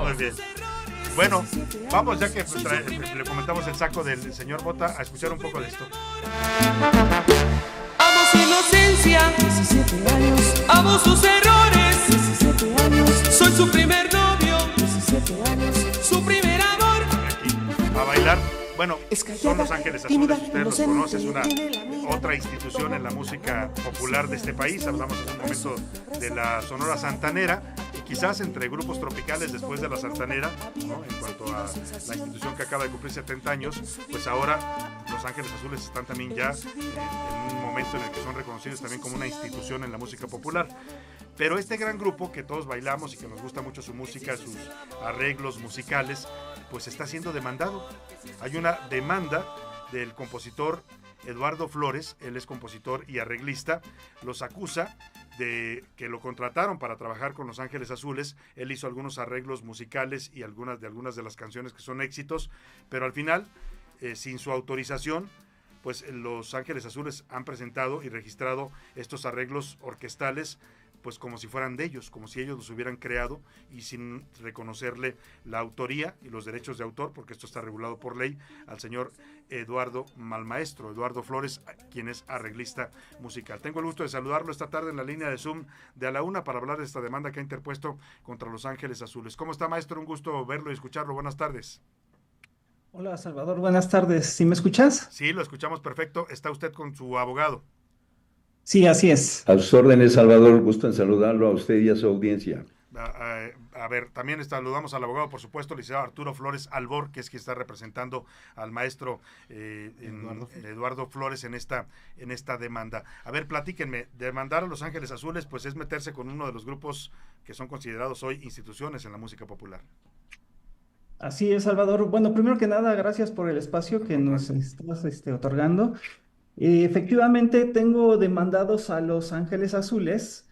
Muy bien. Bueno, vamos ya que le comentamos el saco del señor Bota a escuchar un poco de esto. Amo su inocencia, 17 años, amo sus errores, 17 años, soy su primer novio, 17 años. su primer amor. Aquí a bailar. Bueno, Es callada, son Los Ángeles tímida, Azules, ustedes los inocente, conocen, es una tiene la mirada otra institución en la música popular de este país. Hablamos en un momento de la Sonora Santanera y quizás entre grupos tropicales después de la Santanera, ¿no? En cuanto a la institución que acaba de cumplir 70 años, pues ahora Los Ángeles Azules están también ya en un momento en el que son reconocidos también como una institución en la música popular. Pero este gran grupo que todos bailamos y que nos gusta mucho su música, sus arreglos musicales, pues está siendo demandado. Hay una demanda del compositor Eduardo Flores, él es compositor y arreglista, los acusa de que lo contrataron para trabajar con Los Ángeles Azules. Él hizo algunos arreglos musicales y algunas de las canciones que son éxitos, pero al final, sin su autorización, pues Los Ángeles Azules han presentado y registrado estos arreglos orquestales pues como si fueran de ellos, como si ellos los hubieran creado y sin reconocerle la autoría y los derechos de autor, porque esto está regulado por ley, al señor Eduardo Malmaestro, Eduardo Flores, quien es arreglista musical. Tengo el gusto de saludarlo esta tarde en la línea de Zoom de A la Una para hablar de esta demanda que ha interpuesto contra Los Ángeles Azules. ¿Cómo está, maestro? Un gusto verlo y escucharlo. Buenas tardes. Hola Salvador, buenas tardes. ¿Sí me escuchas? Sí, lo escuchamos perfecto. ¿Está usted con su abogado? Sí, así es. A sus órdenes, Salvador, gusto en saludarlo a usted y a su audiencia. A ver, también saludamos al abogado, por supuesto, el licenciado Arturo Flores Albor, que es quien está representando al maestro Eduardo Flores en esta demanda. A ver, platíquenme, demandar a Los Ángeles Azules, pues es meterse con uno de los grupos que son considerados hoy instituciones en la música popular. Así es, Salvador. Bueno, primero que nada, gracias por el espacio que nos estás otorgando. Efectivamente, tengo demandados a Los Ángeles Azules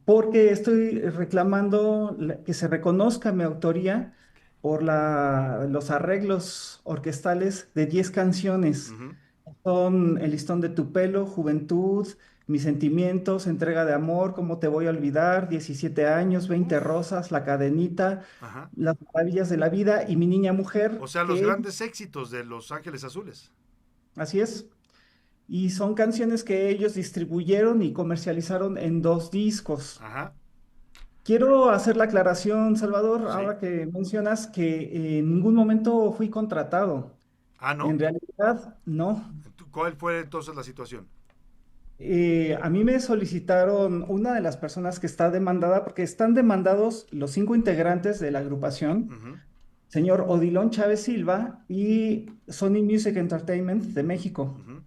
porque estoy reclamando que se reconozca mi autoría por los arreglos orquestales de 10 canciones. Uh-huh. Son El listón de tu pelo, Juventud, Mis sentimientos, Entrega de amor, ¿Cómo te voy a olvidar? 17 años, 20 rosas, La cadenita, Ajá. Las maravillas de la vida y Mi niña mujer. O sea, los grandes éxitos de Los Ángeles Azules. Así es. Y son canciones que ellos distribuyeron y comercializaron en 2 discos. Ajá. Quiero hacer la aclaración, Salvador, Sí. ahora que mencionas que en ningún momento fui contratado. Ah, En ¿no? realidad, no. ¿Cuál fue entonces la situación? A mí me solicitaron una de las personas que está demandada, porque están demandados los 5 integrantes de la agrupación, Uh-huh. señor Odilon Chávez Silva y Sony Music Entertainment de México. Uh-huh.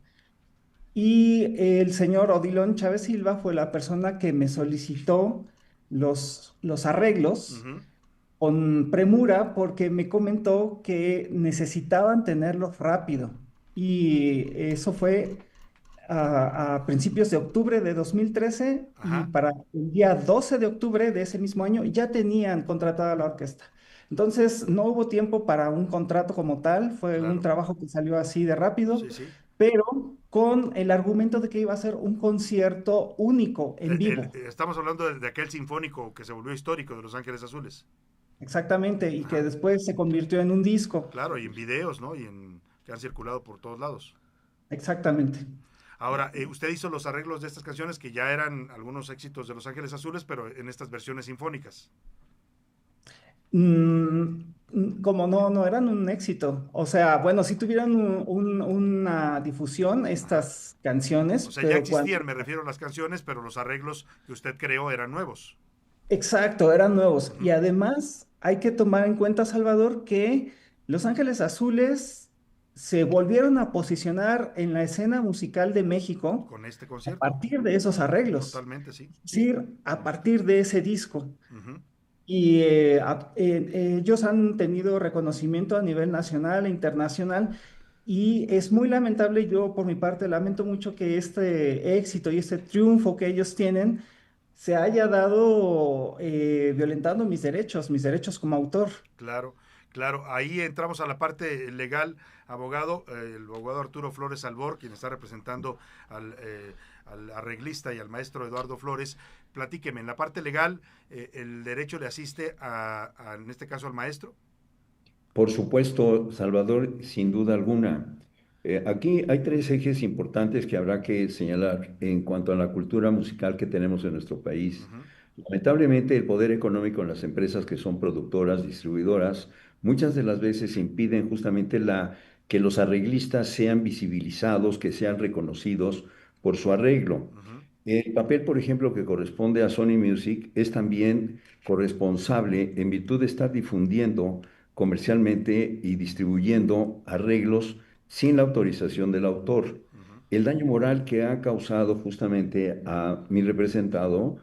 Y el señor Odilon Chávez Silva fue la persona que me solicitó los arreglos Uh-huh. con premura porque me comentó que necesitaban tenerlos rápido. Y eso fue a principios de octubre de 2013 y Ajá. para el día 12 de octubre de ese mismo año ya tenían contratada la orquesta. Entonces no hubo tiempo para un contrato como tal, fue un Claro. trabajo que salió así de rápido, Sí, sí. pero con el argumento de que iba a ser un concierto único en vivo. Estamos hablando de aquel sinfónico que se volvió histórico de Los Ángeles Azules. Exactamente, y que Ajá. después se convirtió en un disco. Claro, y en videos, ¿no? Que han circulado por todos lados. Exactamente. Ahora, usted hizo los arreglos de estas canciones que ya eran algunos éxitos de Los Ángeles Azules, pero en estas versiones sinfónicas. Como no eran un éxito. O sea, bueno, sí tuvieron una difusión Ajá. estas canciones, O sea, ya pero cuando... existían, me refiero a las canciones, pero los arreglos que usted creó eran nuevos. Exacto, eran nuevos. Ujú. Y además hay que tomar en cuenta, Salvador, que Los Ángeles Azules se volvieron a posicionar en la escena musical de México Con este a concierto. partir de esos arreglos, Totalmente, sí. es decir, a partir de ese disco. Ujú. Y ellos han tenido reconocimiento a nivel nacional e internacional y es muy lamentable, yo por mi parte lamento mucho que este éxito y este triunfo que ellos tienen se haya dado violentando mis derechos como autor. Claro, claro. Ahí entramos a la parte legal, abogado, el abogado Arturo Flores Albor, quien está representando al arreglista y al maestro Eduardo Flores. Platíqueme, en la parte legal, ¿el derecho le asiste en este caso al maestro? Por supuesto, Salvador, sin duda alguna. Aquí hay tres ejes importantes que habrá que señalar en cuanto a la cultura musical que tenemos en nuestro país. Ujú, Lamentablemente, el poder económico en las empresas que son productoras, distribuidoras, muchas de las veces impiden justamente que los arreglistas sean visibilizados, que sean reconocidos por su arreglo. ujú, El papel, por ejemplo, que corresponde a Sony Music es también corresponsable en virtud de estar difundiendo comercialmente y distribuyendo arreglos sin la autorización del autor. ujú. El daño moral que ha causado justamente a mi representado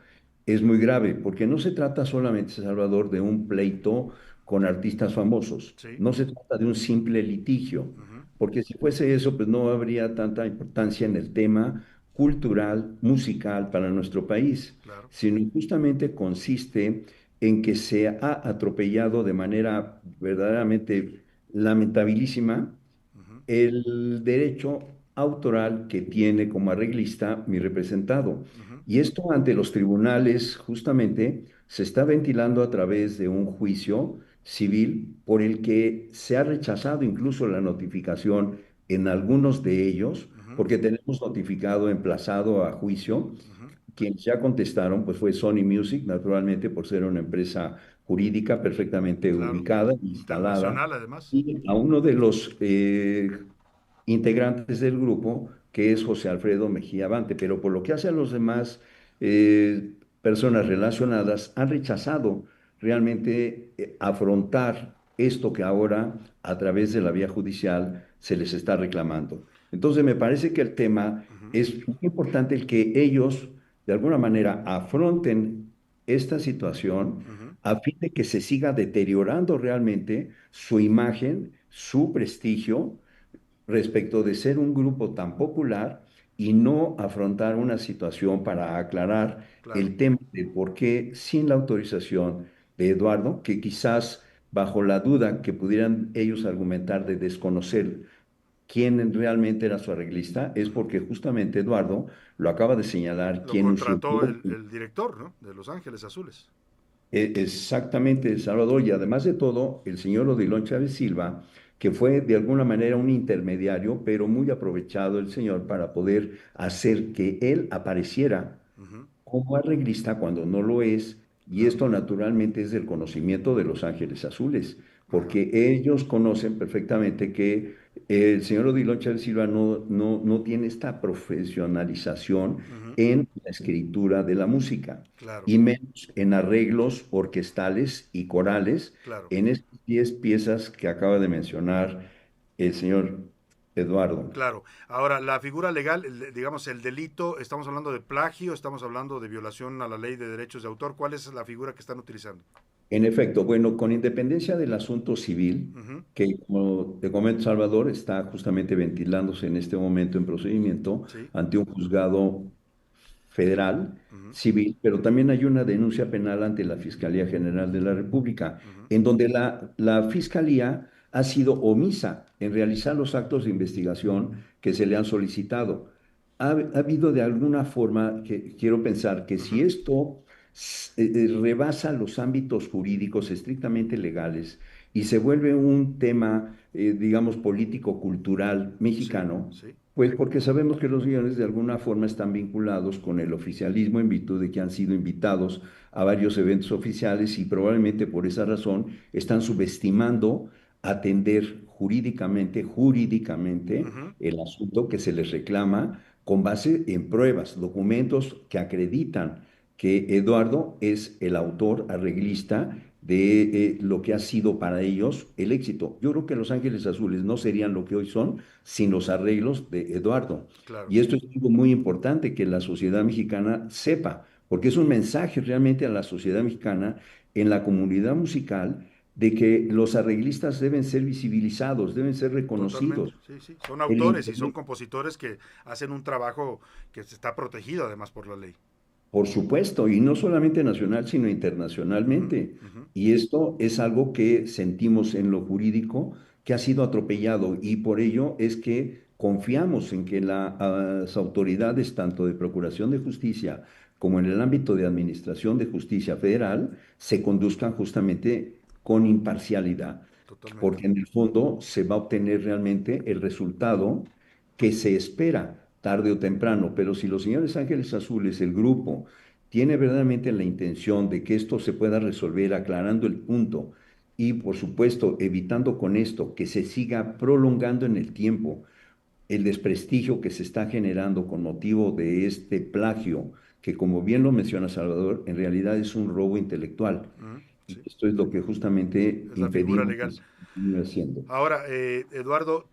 es muy grave, porque no se trata solamente, Salvador, de un pleito con artistas famosos, Sí. no se trata de un simple litigio, Ujú, porque si fuese eso, pues no habría tanta importancia en el tema cultural, musical para nuestro país, claro. sino justamente consiste en que se ha atropellado de manera verdaderamente lamentabilísima Ujú, el derecho autoral que tiene como arreglista mi representado. ujú, Y esto ante los tribunales justamente se está ventilando a través de un juicio civil por el que se ha rechazado incluso la notificación en algunos de ellos, ujú, porque tenemos notificado, emplazado a juicio. ujú. Quienes ya contestaron, pues fue Sony Music, naturalmente, por ser una empresa jurídica perfectamente Claro. ubicada, instalada, Internacional, además. y a uno de los integrantes del grupo, que es José Alfredo Mejía Bante, pero por lo que hace a los demás personas relacionadas, han rechazado realmente afrontar esto que ahora, a través de la vía judicial, se les está reclamando. Entonces, me parece que el tema Ujú, es muy importante el que ellos, de alguna manera, afronten esta situación ujú. a fin de que se siga deteriorando realmente su imagen, su prestigio respecto de ser un grupo tan popular y no afrontar una situación para aclarar Claro. el tema de por qué sin la autorización de Eduardo, que quizás bajo la duda que pudieran ellos argumentar de desconocer quién realmente era su arreglista, es Ujú. porque justamente Eduardo lo acaba de señalar, Lo quien contrató usurpó el director, ¿no? De Los Ángeles Azules. Exactamente, Salvador, y además de todo, el señor Odilon Chávez Silva, que fue de alguna manera un intermediario, pero muy aprovechado el señor para poder hacer que él apareciera Ujú, como arreglista cuando no lo es, y claro. esto naturalmente es del conocimiento de Los Ángeles Azules, Ajá. porque ellos conocen perfectamente que el señor Odilon Chávez Silva no tiene esta profesionalización Ujú, en la escritura de la música, claro, y menos en arreglos orquestales y corales, claro, en estas 10 piezas que acaba de mencionar el señor Eduardo. claro. Ahora, la figura legal, digamos, el delito, estamos hablando de plagio, estamos hablando de violación a la ley de derechos de autor. ¿Cuál es la figura que están utilizando? En efecto, bueno, con independencia del asunto civil, Ujú, que como te comento, Salvador, está justamente ventilándose en este momento en procedimiento sí. ante un juzgado federal Ujú, civil, pero también hay una denuncia penal ante la Fiscalía General de la República, ujú, en donde la Fiscalía ha sido omisa en realizar los actos de investigación que se le han solicitado. Ha habido de alguna forma, que quiero pensar, que si ujú. esto rebasa los ámbitos jurídicos estrictamente legales y se vuelve un tema, digamos, político-cultural Sí, mexicano, sí, pues porque sabemos que los guiones de alguna forma están vinculados con el oficialismo en virtud de que han sido invitados a varios eventos oficiales y probablemente por esa razón están subestimando atender jurídicamente ujú, el asunto que se les reclama con base en pruebas, documentos que acreditan que Eduardo es el autor arreglista de lo que ha sido para ellos el éxito. Yo creo que Los Ángeles Azules no serían lo que hoy son sin los arreglos de Eduardo. claro. Y esto es algo muy importante que la sociedad mexicana sepa, porque es un mensaje realmente a la sociedad mexicana en la comunidad musical de que los arreglistas deben ser visibilizados, deben ser Totalmente, reconocidos. sí, sí. Son El autores y son interés compositores que hacen un trabajo que está protegido además por la ley. Por supuesto, y no solamente nacional, sino internacionalmente. Ujú. Y esto es algo que sentimos en lo jurídico que ha sido atropellado y por ello es que confiamos en que las autoridades, tanto de Procuración de Justicia como en el ámbito de Administración de Justicia Federal, se conduzcan justamente con imparcialidad, Totalmente. porque en el fondo se va a obtener realmente el resultado que se espera tarde o temprano, pero si los señores Ángeles Azules, el grupo, tiene verdaderamente la intención de que esto se pueda resolver aclarando el punto y, por supuesto, evitando con esto que se siga prolongando en el tiempo el desprestigio que se está generando con motivo de este plagio, que como bien lo menciona Salvador, en realidad es un robo intelectual. Ujú. Y Sí, esto es lo que justamente es la figura impedimos que legal. se continúe haciendo. Ahora, Eduardo,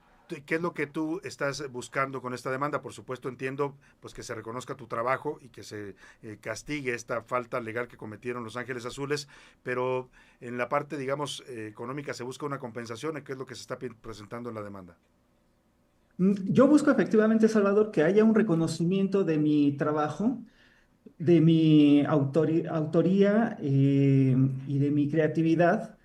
¿qué es lo que tú estás buscando con esta demanda? Por supuesto, entiendo pues que se reconozca tu trabajo y que se castigue esta falta legal que cometieron Los Ángeles Azules, pero en la parte, digamos, económica se busca una compensación. ¿Qué es lo que se está presentando en la demanda? Yo busco efectivamente, Salvador, que haya un reconocimiento de mi trabajo, de mi autoría y de mi creatividad.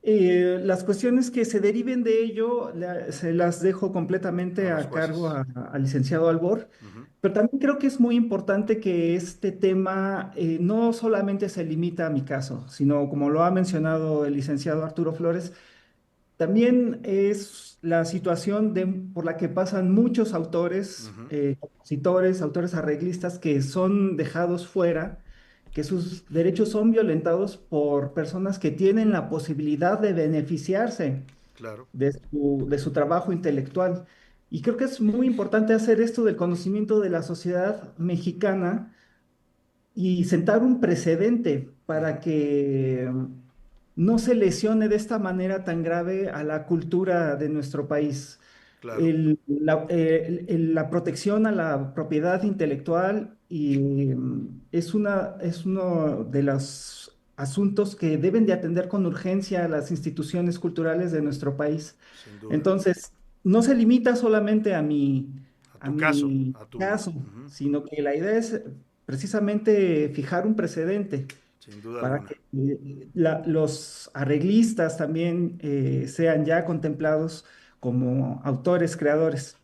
Las cuestiones que se deriven de ello se las dejo A completamente los a cargo jueces. al licenciado Albor, Ujú. pero también creo que es muy importante que este tema no solamente se limita a mi caso, sino como lo ha mencionado el licenciado Arturo Flores, también es la situación por la que pasan muchos autores, Ujú. compositores, autores arreglistas que son dejados fuera, que sus derechos son violentados por personas que tienen la posibilidad de beneficiarse Claro. de su trabajo intelectual. Y creo que es muy importante hacer esto del conocimiento de la sociedad mexicana y sentar un precedente para Ujú. que no se lesione de esta manera tan grave a la cultura de nuestro país. Claro. La protección a la propiedad intelectual es uno de los asuntos que deben de atender con urgencia las instituciones culturales de nuestro país. Sin duda. Entonces, no se limita solamente A a tu caso, mi a tu... caso, Ujú. sino que la idea es precisamente fijar un precedente Sin duda para alguna. que los arreglistas también sean ya contemplados como autores, creadores.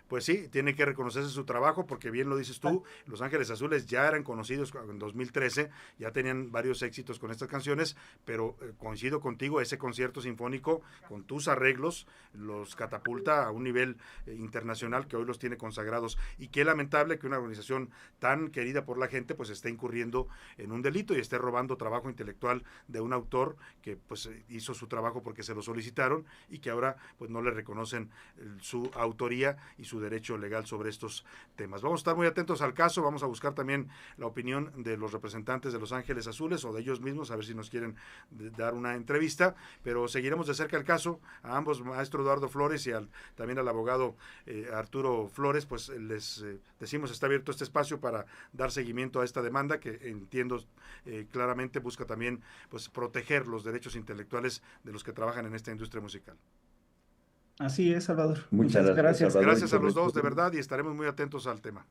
Pues sí, tiene que reconocerse su trabajo porque bien lo dices tú, Los Ángeles Azules ya eran conocidos en 2013, ya tenían varios éxitos con estas canciones, pero coincido contigo, ese concierto sinfónico con tus arreglos los catapulta a un nivel internacional que hoy los tiene consagrados y qué lamentable que una organización tan querida por la gente pues esté incurriendo en un delito y esté robando trabajo intelectual de un autor que pues hizo su trabajo porque se lo solicitaron y que ahora pues no le reconocen su autoría y su derecho legal sobre estos temas. Vamos a estar muy atentos al caso, vamos a buscar también la opinión de los representantes de Los Ángeles Azules o de ellos mismos, a ver si nos quieren dar una entrevista, pero seguiremos de cerca el caso. A ambos, maestro Eduardo Flores y también al abogado Arturo Flores, pues les decimos, está abierto este espacio para dar seguimiento a esta demanda que entiendo claramente busca también pues proteger los derechos intelectuales de los que trabajan en esta industria musical. Así es, Salvador. Muchas Muchas gracias, gracias. Salvador, y Gracias a los sobre dos, de todo, verdad, y estaremos muy atentos al tema.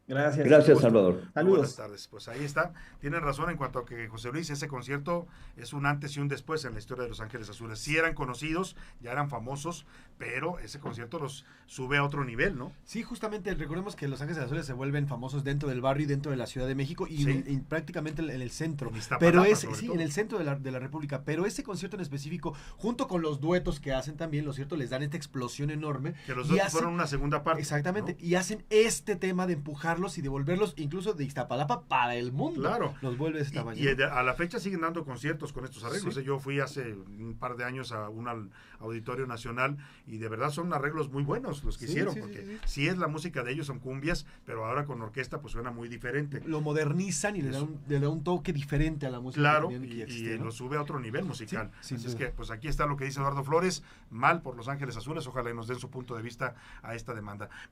Gracias. Mucho gracias, gusto. Salvador. Muy buenas Saludos. tardes. Pues ahí está. Tienen razón en cuanto a que José Luis, ese concierto es un antes y un después en la historia de Los Ángeles Azules. Sí eran conocidos, ya eran famosos, pero ese concierto los sube a otro nivel, ¿no? Sí, justamente recordemos que Los Ángeles Azules se vuelven famosos dentro del barrio y dentro de la Ciudad de México y, Sí. y prácticamente en el centro. En Iztapalapa, Pero es, sobre sí, todo. en el centro de la República. Pero ese concierto en específico, junto con los duetos que hacen también, lo cierto, les dan esta explosión enorme. Que los y dos hacen- fueron una segunda parte. Exactamente. ¿no? Y hacen este tema de empujarlos y devolverlos incluso de Iztapalapa para el mundo. Claro. Los vuelve de ese tamaño. Y a la fecha siguen dando conciertos con estos arreglos. Sí. Yo fui hace un par de años a un auditorio nacional y de verdad son arreglos muy buenos los que Sí, hicieron, sí, porque sí, sí. sí es la música de ellos, son cumbias, pero ahora con orquesta pues suena muy diferente. Lo modernizan y le dan un toque diferente a la música. Claro, que tenían y existía, ¿no? lo sube a otro nivel musical. Sí, sin Así es duda. que, pues aquí está lo que dice Eduardo Flores, mal por Los Ángeles Azules, ojalá y nos den su punto de vista a esta demanda.